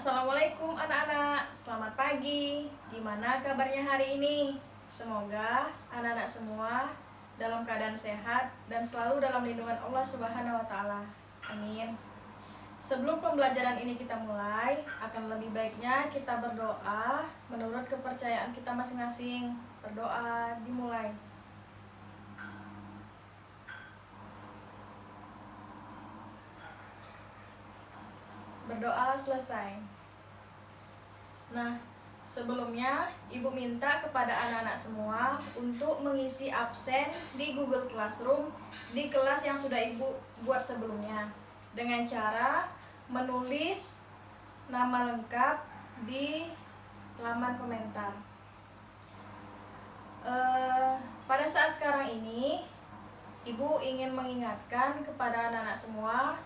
Assalamualaikum anak-anak, selamat pagi. Gimana kabarnya hari ini? Semoga anak-anak semua dalam keadaan sehat dan selalu dalam lindungan Allah Subhanahu wa Ta'ala. Amin. Sebelum pembelajaran ini kita mulai, akan lebih baiknya kita berdoa menurut kepercayaan kita masing-masing. Berdoa dimulai. Berdoa selesai. Nah, sebelumnya Ibu minta kepada anak-anak semua untuk mengisi absen di Google Classroom di kelas yang sudah Ibu buat sebelumnya dengan cara menulis nama lengkap di halaman komentar. Pada saat sekarang ini Ibu ingin mengingatkan kepada anak-anak semua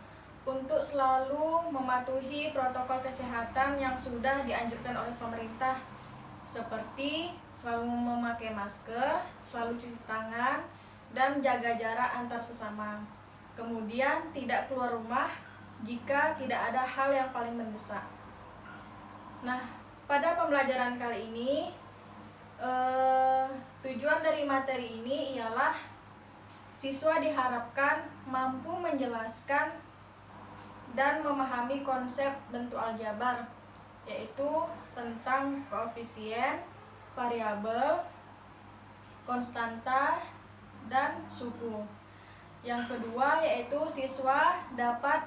untuk selalu mematuhi protokol kesehatan yang sudah dianjurkan oleh pemerintah, seperti selalu memakai masker, selalu cuci tangan, dan jaga jarak antar sesama. Kemudian tidak keluar rumah jika tidak ada hal yang paling mendesak. Nah, pada pembelajaran kali ini tujuan dari materi ini ialah siswa diharapkan mampu menjelaskan dan memahami konsep bentuk aljabar, yaitu tentang koefisien, variabel, konstanta, dan suku. Yang kedua yaitu siswa dapat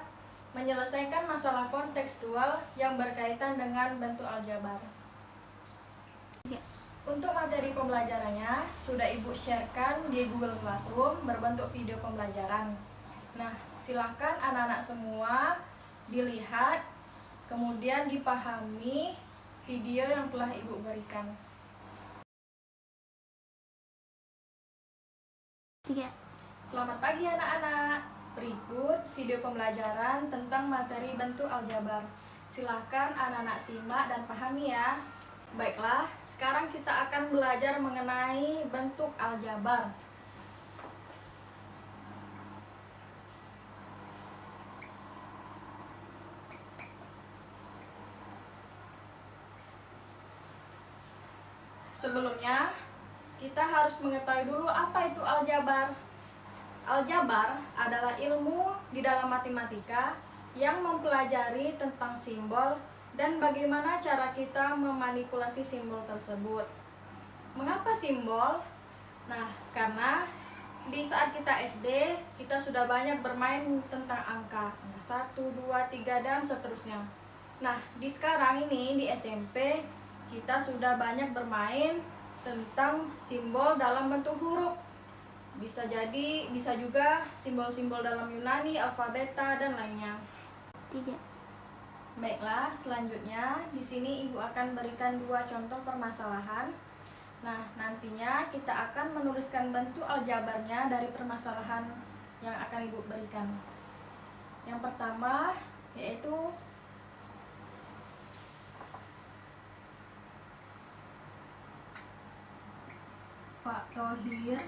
menyelesaikan masalah kontekstual yang berkaitan dengan bentuk aljabar. Untuk materi pembelajarannya sudah Ibu sharekan di Google Classroom berbentuk video pembelajaran. Nah, silakan anak-anak semua dilihat, kemudian dipahami video yang telah Ibu berikan. Selamat pagi anak-anak. Berikut video pembelajaran tentang materi bentuk aljabar. Silakan anak-anak simak dan pahami ya. Baiklah, sekarang kita akan belajar mengenai bentuk aljabar. Sebelumnya, kita harus mengetahui dulu apa itu aljabar. Aljabar adalah ilmu di dalam matematika yang mempelajari tentang simbol dan bagaimana cara kita memanipulasi simbol tersebut. Mengapa simbol? Nah, karena di saat kita SD, kita sudah banyak bermain tentang angka 1, 2, 3, dan seterusnya. Nah, di sekarang ini, di SMP, kita sudah banyak bermain tentang simbol dalam bentuk huruf. Bisa juga simbol-simbol dalam Yunani, alfabeta, dan lainnya. 3. Baiklah, selanjutnya di sini Ibu akan berikan 2 contoh permasalahan. Nah, nantinya kita akan menuliskan bentuk aljabarnya dari permasalahan yang akan Ibu berikan. Yang pertama yaitu Pak Thohir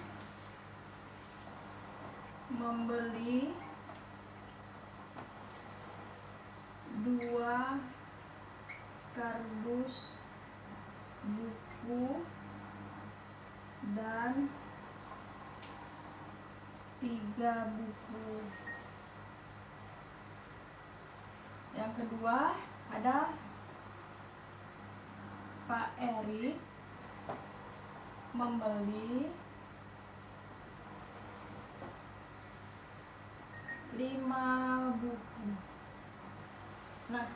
membeli 2 kardus buku dan 3 buku. Yang kedua ada Pak Erik membeli 5 buku. Nah,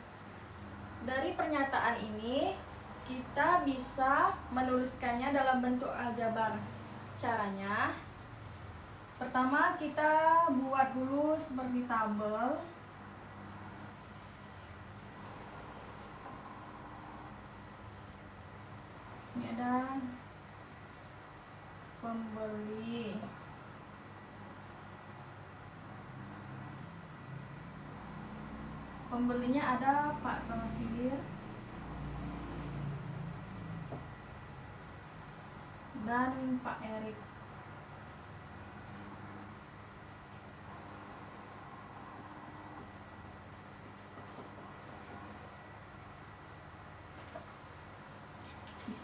dari pernyataan ini kita bisa menuliskannya dalam bentuk aljabar. Caranya, pertama kita buat dulu seperti tabel. Ini ada pembeli, pembelinya ada Pak Thohir dan Pak Erik.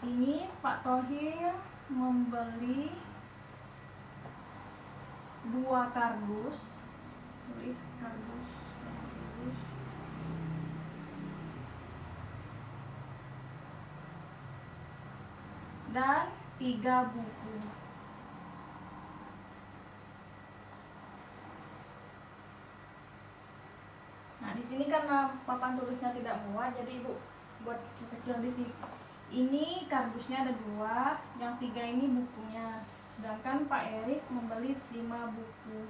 sini Pak Thohir membeli 2 kardus, tulis kardus dan 3 buku. Nah, di sini karena papan tulisnya tidak muat, jadi Ibu buat kecil di sini. Ini kardusnya ada 2, yang 3 ini bukunya. Sedangkan Pak Erik membeli 5 buku.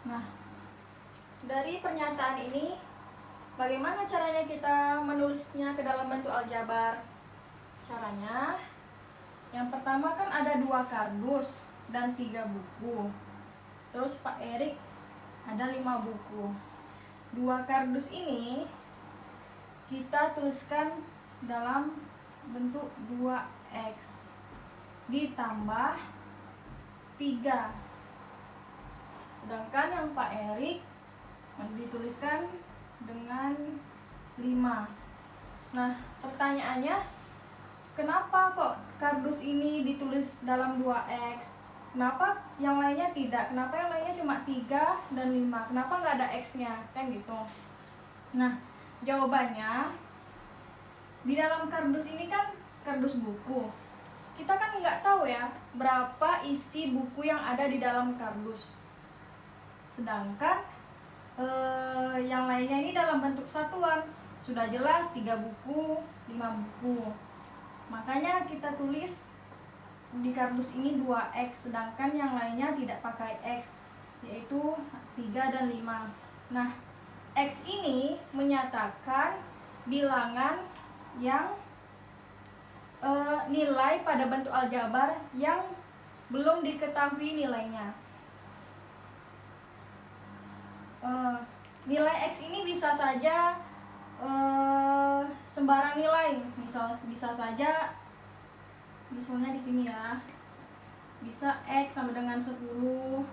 Nah, dari pernyataan ini, bagaimana caranya kita menulisnya ke dalam bentuk aljabar? Caranya, yang pertama kan ada 2 kardus dan 3 buku. Terus Pak Erik ada 5 buku. 2 kardus ini kita tuliskan dalam bentuk 2x ditambah 3. Sedangkan yang Pak Erik dituliskan dengan 5. Nah, pertanyaannya, kenapa kok kardus ini ditulis dalam 2x? Kenapa yang lainnya tidak? Kenapa yang lainnya cuma 3 dan 5? Kenapa nggak ada x-nya? Kan gitu. Nah, jawabannya, di dalam kardus ini kan kardus buku. Kita kan nggak tahu ya berapa isi buku yang ada di dalam kardus. Sedangkan yang lainnya ini dalam bentuk satuan. Sudah jelas 3 buku, 5 buku. Makanya kita tulis di kardus ini 2x, sedangkan yang lainnya tidak pakai x, yaitu 3 dan 5. Nah, x ini menyatakan bilangan yang nilai pada bentuk aljabar yang belum diketahui nilainya. Nilai x ini bisa saja sembarang nilai, bisa saja misalnya di sini ya, bisa x sama dengan 10,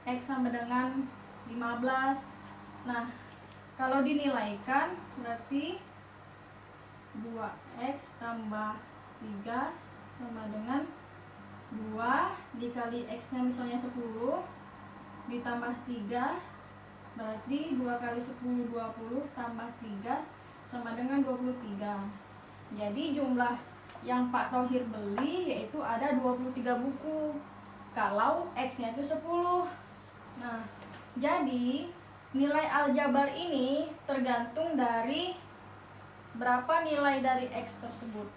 x sama dengan 15. Nah, kalau dinilaikan berarti 2x tambah 3 sama dengan 2 dikali x nya misalnya 10 ditambah 3, berarti 2 kali 10 20 tambah 3 sama dengan 23. Jadi jumlah yang Pak Thohir beli yaitu ada 23 buku kalau x nya itu 10. Nah, jadi nilai aljabar ini tergantung dari berapa nilai dari x tersebut.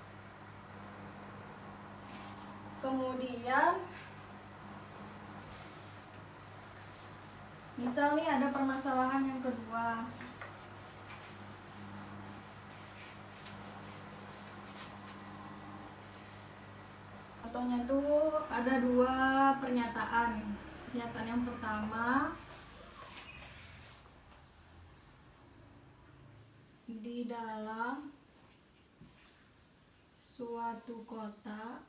Kemudian misal nih ada permasalahan yang kedua. Contohnya tuh ada 2 pernyataan. Pernyataan yang pertama, di dalam suatu kota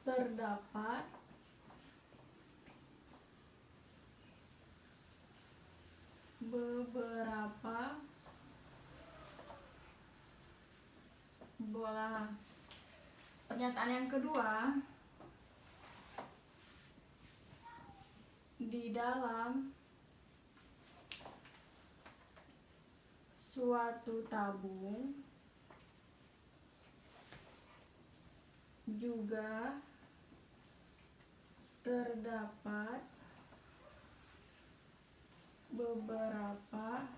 terdapat beberapa bola. Pernyataan yang kedua, di dalam suatu tabung juga terdapat beberapa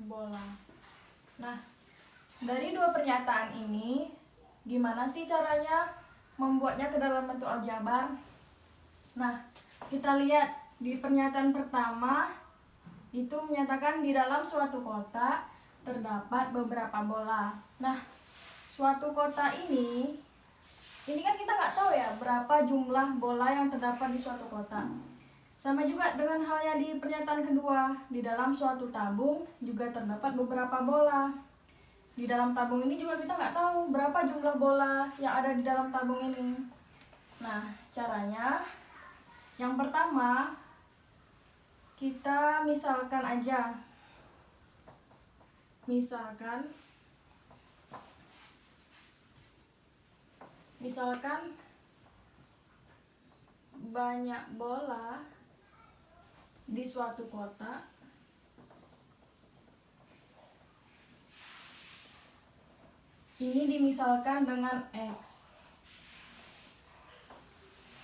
bola. Nah, dari 2 pernyataan ini, gimana sih caranya membuatnya ke dalam bentuk aljabar? Nah, kita lihat di pernyataan pertama, itu menyatakan di dalam suatu kota terdapat beberapa bola. Nah, suatu kota ini kan kita nggak tahu ya berapa jumlah bola yang terdapat di suatu kota. Sama juga dengan halnya di pernyataan kedua, di dalam suatu tabung juga terdapat beberapa bola. Di dalam tabung ini juga kita nggak tahu berapa jumlah bola yang ada di dalam tabung ini. Nah, caranya yang pertama kita misalkan aja. Misalkan banyak bola di suatu kotak. Ini dimisalkan dengan X.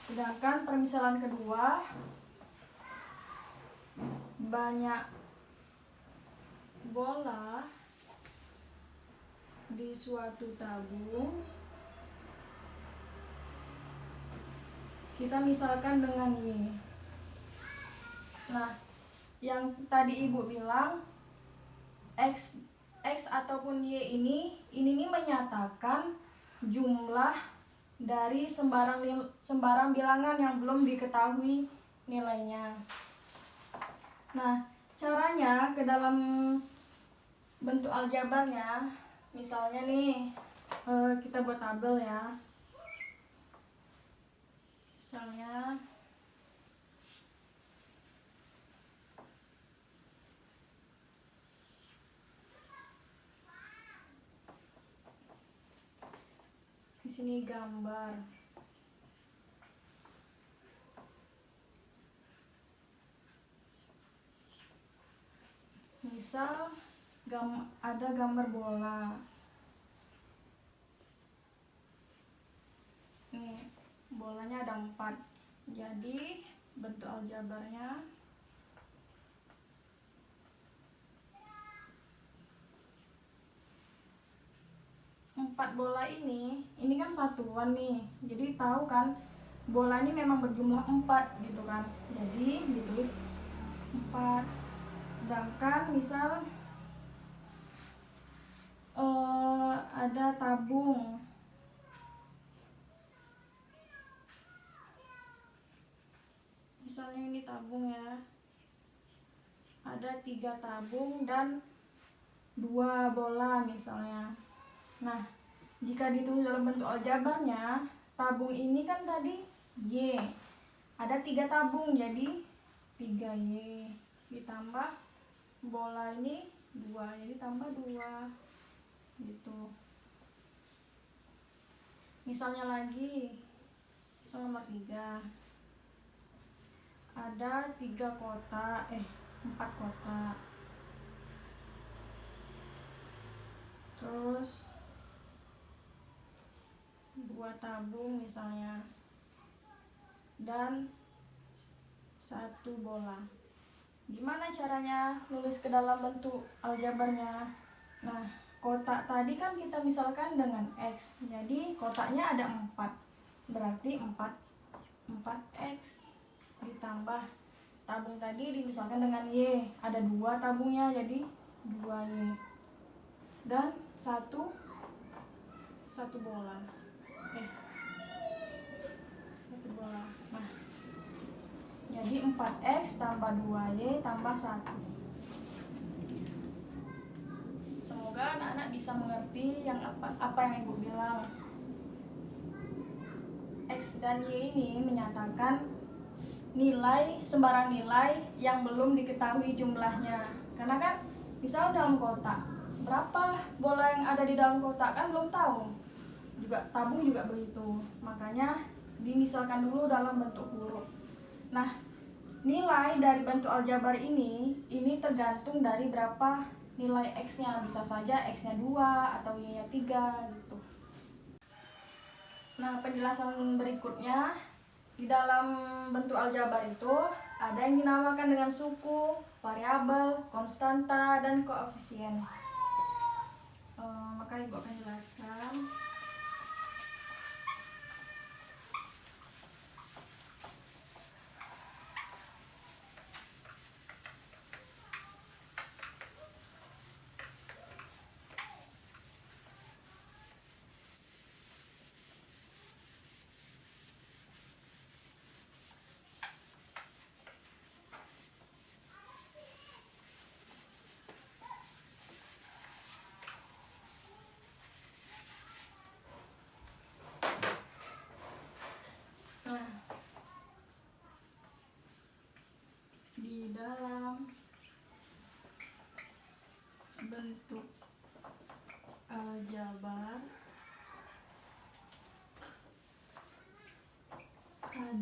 Sedangkan permisalan kedua, banyak bola di suatu tabung, kita misalkan dengan Y. Nah, yang tadi Ibu bilang X ataupun Y ini menyatakan jumlah dari sembarang bilangan yang belum diketahui nilainya. Nah, caranya ke dalam bentuk aljabarnya, misalnya nih kita buat tabel ya. Misalnya di sini gambar. Misal ada gambar bola. Nih, bolanya ada 4. Jadi bentuk aljabarnya empat bola ini kan satuan nih. Jadi tahu kan bolanya memang berjumlah 4 gitu kan. Jadi ditulis 4. Sedangkan misal ada tabung. Misalnya ini tabung ya. Ada 3 tabung dan 2 bola misalnya. Nah, jika ditulis dalam bentuk aljabarnya, tabung ini kan tadi Y. Ada 3 tabung, jadi 3Y. Ditambah bola ini 2, jadi tambah 2. Gitu. Misalnya lagi, misal nomor 3. Ada 4 kotak. Terus 2 tabung misalnya. Dan 1 bola. Gimana caranya nulis ke dalam bentuk aljabarnya? Nah, kotak tadi kan kita misalkan dengan X. Jadi kotaknya ada 4. Berarti 4X ditambah tabung tadi dimisalkan dengan Y. Ada 2 tabungnya, jadi 2Y. Dan 1 bola. 1 bola. Nah, jadi 4X tambah 2Y tambah 1. Semoga anak-anak bisa mengerti yang apa yang Ibu bilang. X dan Y ini menyatakan sembarang nilai yang belum diketahui jumlahnya. Karena kan misal dalam kotak, berapa bola yang ada di dalam kotak kan belum tahu. Juga tabung juga begitu. Makanya dimisalkan dulu dalam bentuk huruf. Nah, nilai dari bentuk aljabar ini tergantung dari berapa nilai X-nya. Bisa saja X-nya 2 atau Y-nya 3 gitu. Nah, penjelasan berikutnya, di dalam bentuk aljabar itu ada yang dinamakan dengan suku, variabel, konstanta, dan koefisien. Maka Ibu akan jelaskan.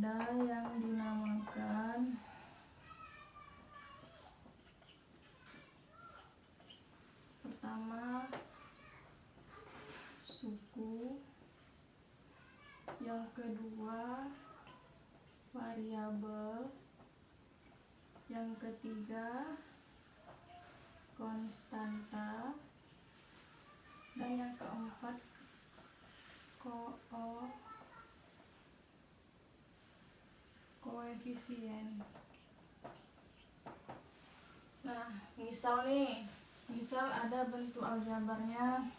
ada yang dinamakan pertama suku, yang kedua variabel, yang ketiga konstanta, dan yang keempat koefisien. Nah, misal ada bentuk aljabarnya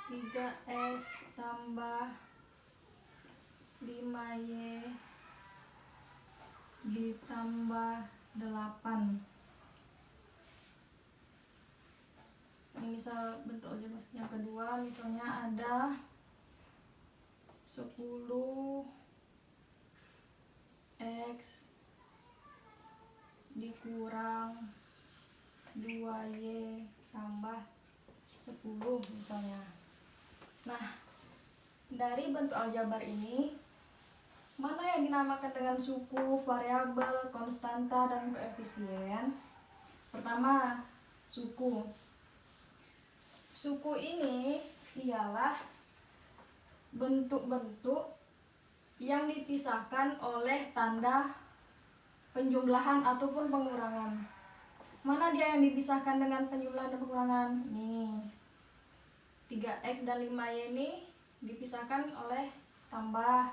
3x tambah 5y ditambah 8. Ini misal bentuk aljabar. Yang kedua, misalnya ada 10x dikurang 2y tambah 10 misalnya. Nah, dari bentuk aljabar ini, mana yang dinamakan dengan suku, variabel, konstanta, dan koefisien? Pertama, suku. Suku ini ialah bentuk-bentuk yang dipisahkan oleh tanda penjumlahan ataupun pengurangan. Mana dia yang dipisahkan dengan penjumlahan dan pengurangan? Nih, 3x dan 5y ini dipisahkan oleh tambah.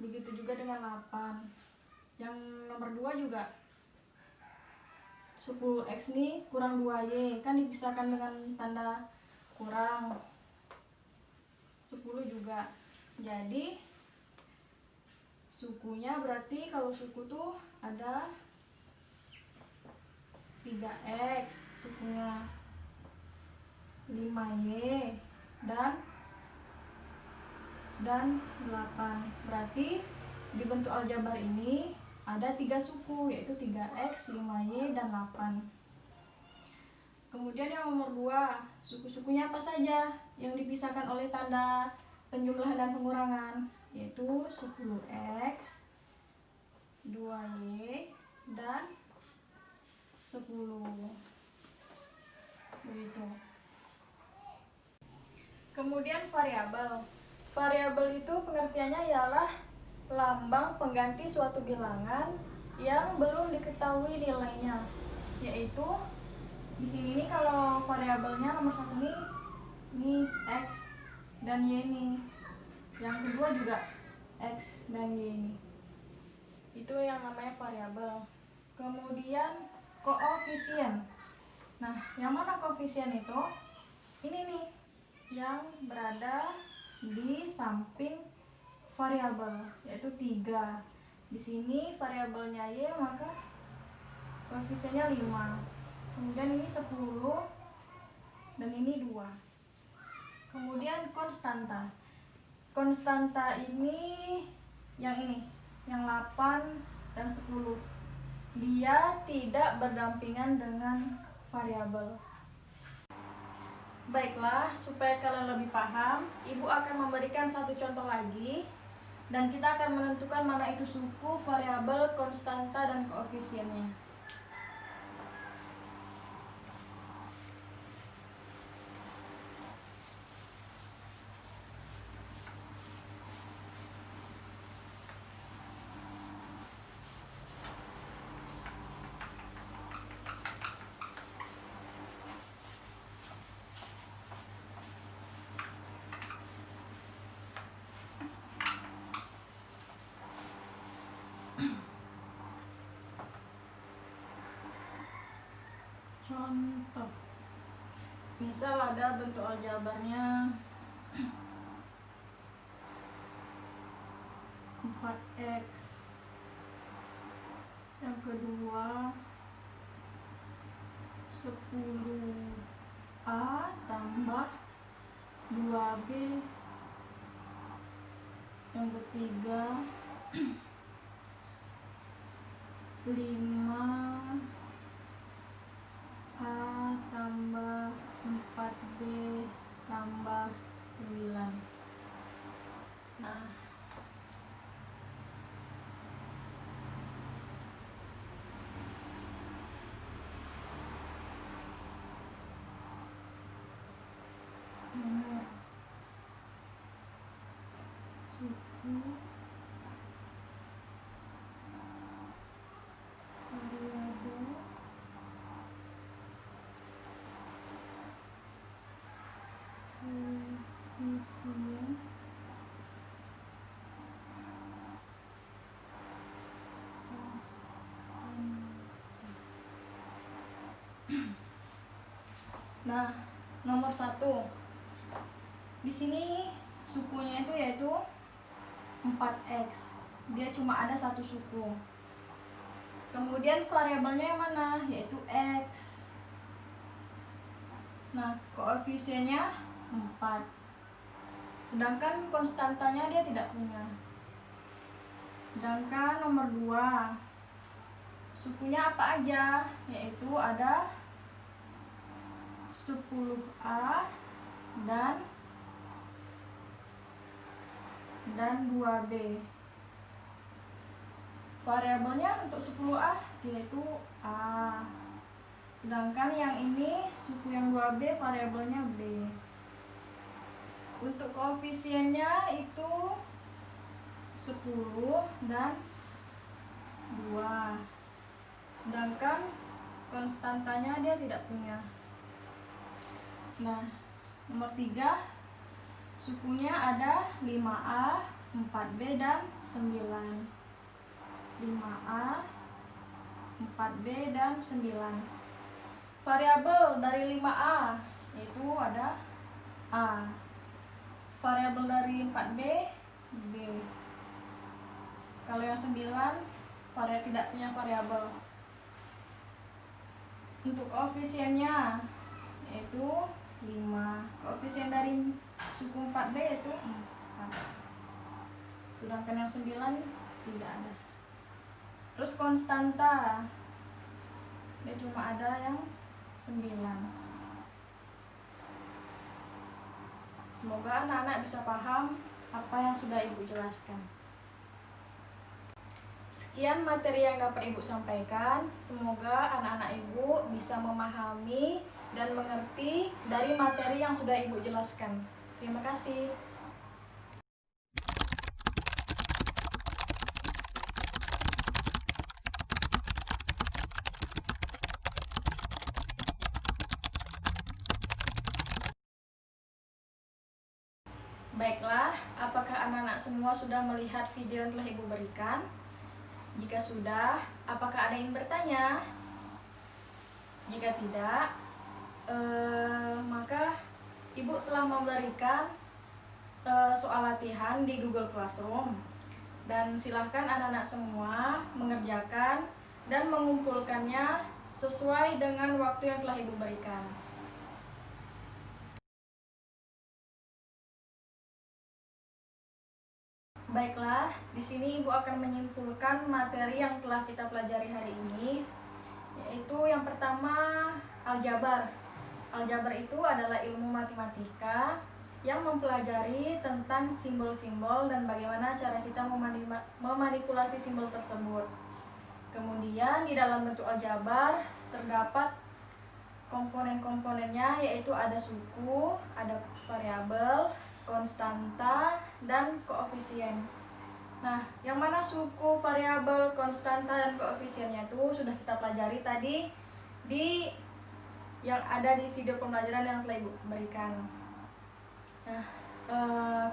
Begitu juga dengan 8. Yang nomor 2 juga 10x ini kurang 2y, kan dipisahkan dengan tanda kurang. 10 juga. Jadi sukunya berarti kalau suku tuh ada 3x sukunya, 5y dan 8. Berarti di bentuk aljabar ini ada 3 suku, yaitu 3x, 5y, dan 8. Kemudian yang nomor 2, suku-sukunya apa saja yang dipisahkan oleh tanda penjumlahan dan pengurangan, yaitu 10x, 2y, dan 10. Begitu. Kemudian variabel. Variabel itu pengertiannya ialah lambang pengganti suatu bilangan yang belum diketahui nilainya, yaitu di sini nih kalau variabelnya nomor 1 ini x dan y ini, yang kedua juga x dan y ini, itu yang namanya variabel. Kemudian koefisien. Nah, yang mana koefisien itu? Ini nih yang berada di samping variabel, yaitu 3. Di sini variabelnya y, maka koefisiennya 5. Kemudian ini 10 dan ini 2. Kemudian konstanta. Konstanta ini yang 8 dan 10. Dia tidak berdampingan dengan variabel. Baiklah, supaya kalian lebih paham, Ibu akan memberikan satu contoh lagi, dan kita akan menentukan mana itu suku, variabel, konstanta, dan koefisiennya. Contoh, misal ada bentuk aljabarnya 4x, yang kedua 10a tambah 2b, yang ketiga 5a Nah, nomor 1. Di sini sukunya itu yaitu 4x. Dia cuma ada satu suku. Kemudian variabelnya yang mana? Yaitu x. Nah, koefisiennya 4. Sedangkan konstantanya dia tidak punya. Sedangkan nomor 2, sukunya apa aja? Yaitu ada 10A dan 2B. Variabelnya untuk 10A yaitu A. Sedangkan yang ini suku yang 2B variabelnya B. Untuk koefisiennya itu 10 dan 2. Sedangkan konstantanya dia tidak punya. Nah, nomor 3, sukunya ada 5A, 4B, dan 9. 5A, 4B, dan 9. Variabel dari 5A yaitu ada A. Variabel dari 4B, B. Kalau yang 9, tidak punya variabel. Untuk koefisiennya yaitu 5. Koefisien dari suku 4B yaitu 4. Sedangkan yang 9 tidak ada. Terus konstanta, dia cuma ada yang 9. Semoga anak-anak bisa paham apa yang sudah Ibu jelaskan. Sekian materi yang dapat Ibu sampaikan. Semoga anak-anak Ibu bisa memahami dan mengerti dari materi yang sudah Ibu jelaskan. Terima kasih. Baiklah, apakah anak-anak semua sudah melihat video yang telah Ibu berikan? Jika sudah, apakah ada yang bertanya? Jika tidak, maka Ibu telah memberikan soal latihan di Google Classroom. Dan silahkan anak-anak semua mengerjakan dan mengumpulkannya sesuai dengan waktu yang telah Ibu berikan. Baiklah, di sini Ibu akan menyimpulkan materi yang telah kita pelajari hari ini, yaitu yang pertama aljabar. Aljabar itu adalah ilmu matematika yang mempelajari tentang simbol-simbol dan bagaimana cara kita memanipulasi simbol tersebut. Kemudian di dalam bentuk aljabar terdapat komponen-komponennya, yaitu ada suku, ada variabel, konstanta, dan koefisien. Nah, yang mana suku, variabel, konstanta, dan koefisiennya itu sudah kita pelajari tadi di yang ada di video pembelajaran yang telah Ibu berikan. Nah,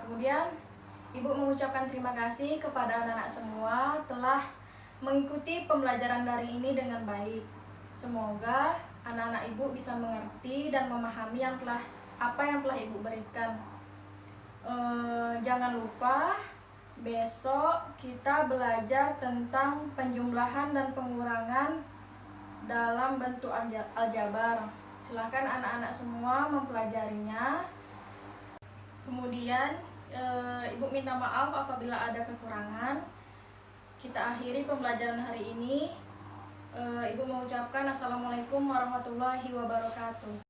kemudian Ibu mengucapkan terima kasih kepada anak-anak semua telah mengikuti pembelajaran daring ini dengan baik. Semoga anak-anak Ibu bisa mengerti dan memahami apa yang telah Ibu berikan. Jangan lupa besok kita belajar tentang penjumlahan dan pengurangan dalam bentuk aljabar. Silakan anak-anak semua mempelajarinya. Kemudian Ibu minta maaf apabila ada kekurangan. Kita akhiri pembelajaran hari ini. Ibu mengucapkan Assalamualaikum warahmatullahi wabarakatuh.